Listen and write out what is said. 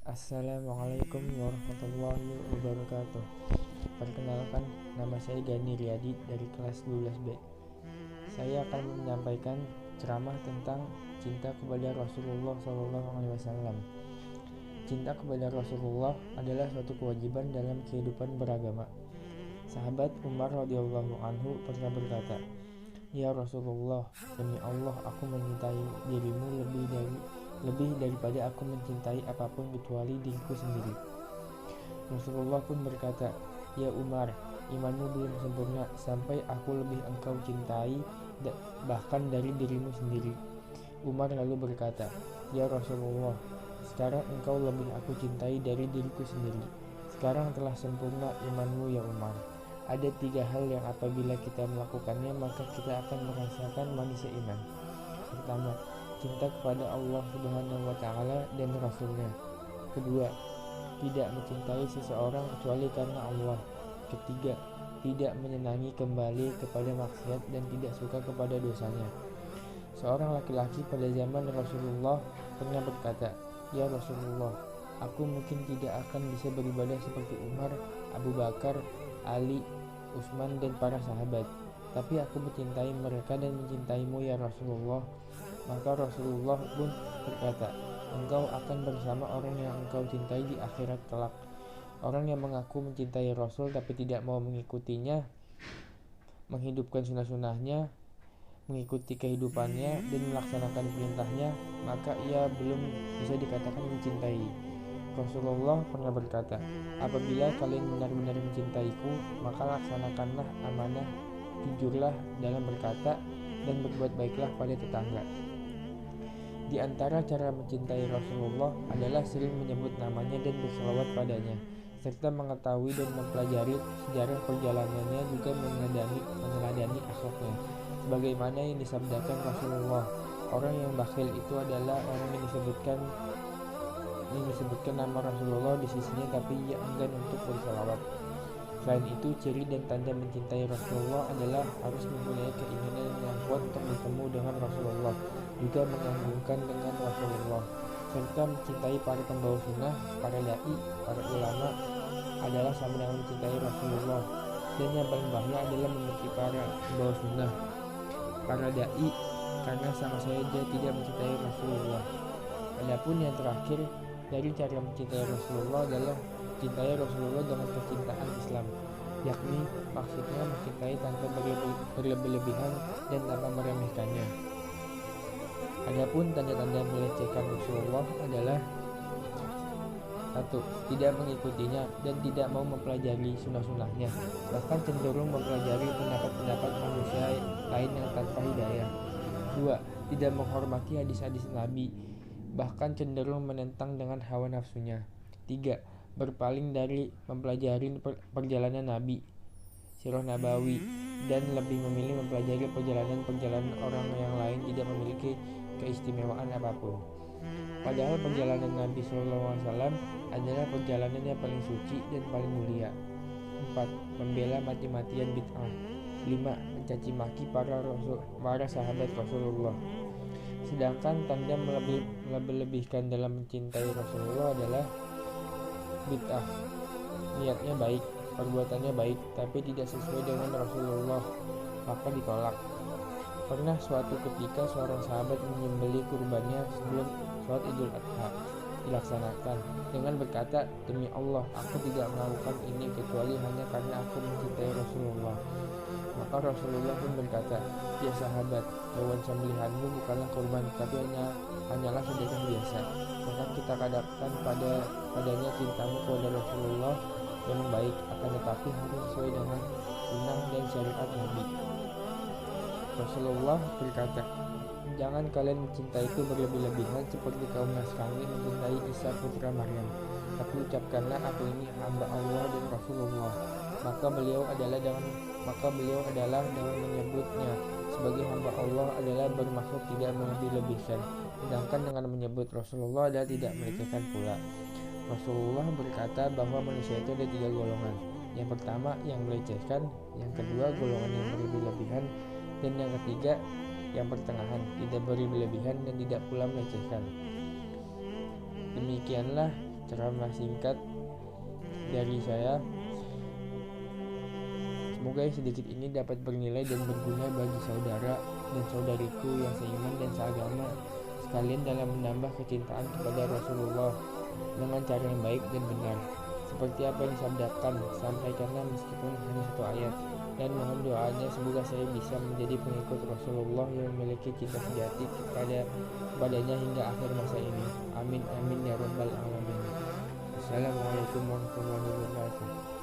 Assalamualaikum warahmatullahi wabarakatuh. Perkenalkan, nama saya Gani Riyadi dari kelas 12B. Saya akan menyampaikan ceramah tentang cinta kepada Rasulullah SAW. Cinta kepada Rasulullah adalah suatu kewajiban dalam kehidupan beragama. Sahabat Umar radhiyallahu anhu pernah berkata, "Ya Rasulullah, demi Allah aku mencintai dirimu lebih daripada aku mencintai apapun kecuali diriku sendiri." Rasulullah pun berkata, "Ya Umar, imanmu belum sempurna sampai aku lebih engkau cintai bahkan dari dirimu sendiri." Umar lalu berkata, "Ya Rasulullah, sekarang engkau lebih aku cintai dari diriku sendiri. Sekarang telah sempurna imanmu ya Umar. Ada 3 hal yang apabila kita melakukannya maka kita akan merasakan manisnya iman. Pertama, cinta kepada Allah Subhanahu wa Ta'ala dan Rasulnya. Kedua, tidak mencintai seseorang kecuali karena Allah. Ketiga, tidak menyenangi kembali kepada maksiat dan tidak suka kepada dosanya." Seorang laki-laki pada zaman Rasulullah pernah berkata, "Ya Rasulullah, aku mungkin tidak akan bisa beribadah seperti Umar, Abu Bakar, Ali, Utsman dan para sahabat. Tapi aku mencintai mereka dan mencintaimu ya Rasulullah." Maka Rasulullah pun berkata, "Engkau akan bersama orang yang engkau cintai di akhirat kelak." Orang yang mengaku mencintai Rasul tapi tidak mau mengikutinya, menghidupkan sunnah-sunnahnya, mengikuti kehidupannya dan melaksanakan perintahnya, maka ia belum bisa dikatakan mencintai. Rasulullah pernah berkata, "Apabila kalian benar-benar mencintaiku, maka laksanakanlah amanah, jujurlah dalam berkata, dan berbuat baiklah pada tetangga." Di antara cara mencintai Rasulullah adalah sering menyebut namanya dan berselawat padanya, serta mengetahui dan mempelajari sejarah perjalanannya, juga meneladani akhlaknya. Sebagaimana yang disabdakan Rasulullah, orang yang bakhil itu adalah orang yang disebutkan nama Rasulullah di sisinya tapi ia enggan untuk berselawat. Selain itu, ciri dan tanda mencintai Rasulullah adalah harus mempunyai keinginan yang kuat untuk bertemu dengan Rasulullah, juga mengagungkan dengan Rasulullah, serta mencintai para pembawa sunnah, para dai, para ulama adalah sama dengan mencintai Rasulullah. Dan yang paling bahaya adalah membenci para pembawa sunnah, para dai, karena sama saja dia tidak mencintai Rasulullah. Adapun yang terakhir dari cara mencintai Rasulullah adalah mencintai Rasulullah dengan kecintaan Islam, yakni maksudnya mencintai tanpa berlebih-lebihan dan tanpa meremehkannya. Adapun tanda-tanda melecehkan Rasulullah adalah: 1. Tidak mengikutinya dan tidak mau mempelajari sunnah-sunnahnya, bahkan cenderung mempelajari pendapat-pendapat manusia lain yang tanpa hidayah. 2. Tidak menghormati hadis-hadis Nabi, bahkan cenderung menentang dengan hawa nafsunya. 3. Berpaling dari mempelajari perjalanan Nabi, sirah Nabawi, dan lebih memilih mempelajari perjalanan-perjalanan orang yang lain tidak memiliki keistimewaan apapun. Padahal perjalanan Nabi SAW adalah perjalanan yang paling suci dan paling mulia. 4. Membela mati-matian bid'ah. 5. Mencaci maki para sahabat Rasulullah. Sedangkan tanda melebih-lebihkan dalam mencintai Rasulullah adalah bid'ah. Niatnya baik, perbuatannya baik, tapi tidak sesuai dengan Rasulullah, maka ditolak. Pernah suatu ketika seorang sahabat menyembelih kurbannya sebelum sholat Idul Adha dilaksanakan dengan berkata, "Demi Allah, aku tidak melakukan ini kecuali hanya karena aku mencintai Rasulullah." Maka Rasulullah pun berkata, "Ya sahabat, hewan sembelihanmu bukanlah kurban, tapi hanyalah sedekah biasa." Maka kita katakan padanya cintamu kepada Rasulullah memang baik, akan tetapi harus sesuai dengan sunnah dan syariat Nabi. Rasulullah berkata, "Jangan kalian mencintaiku berlebih-lebihan seperti kaum Nasrani mencintai Isa putra Maryam. Tapi ucapkanlah aku ini hamba Allah dan Rasulullah." Maka beliau adalah dengan menyebutnya sebagai hamba Allah adalah bermaksud tidak melebih-lebihkan, sedangkan dengan menyebut Rasulullah adalah tidak melecehkan pula. Rasulullah berkata bahwa manusia itu ada 3 golongan. Yang pertama yang melecehkan, yang kedua golongan yang berlebih-lebihan, dan yang ketiga yang pertengahan, tidak berlebih-lebihan dan tidak pula melecehkan. Demikianlah ceramah singkat dari saya. Semoga yang sedikit ini dapat bernilai dan berguna bagi saudara dan saudariku yang seiman dan seagama sekalian dalam menambah kecintaan kepada Rasulullah dengan cara yang baik dan benar. Seperti apa yang disabdakan, sampaikanlah meskipun hanya satu ayat, dan mohon doanya semoga saya bisa menjadi pengikut Rasulullah yang memiliki cinta sejati kepadanya hingga akhir masa ini. Amin amin ya rabbal alamin. Assalamualaikum warahmatullahi wabarakatuh.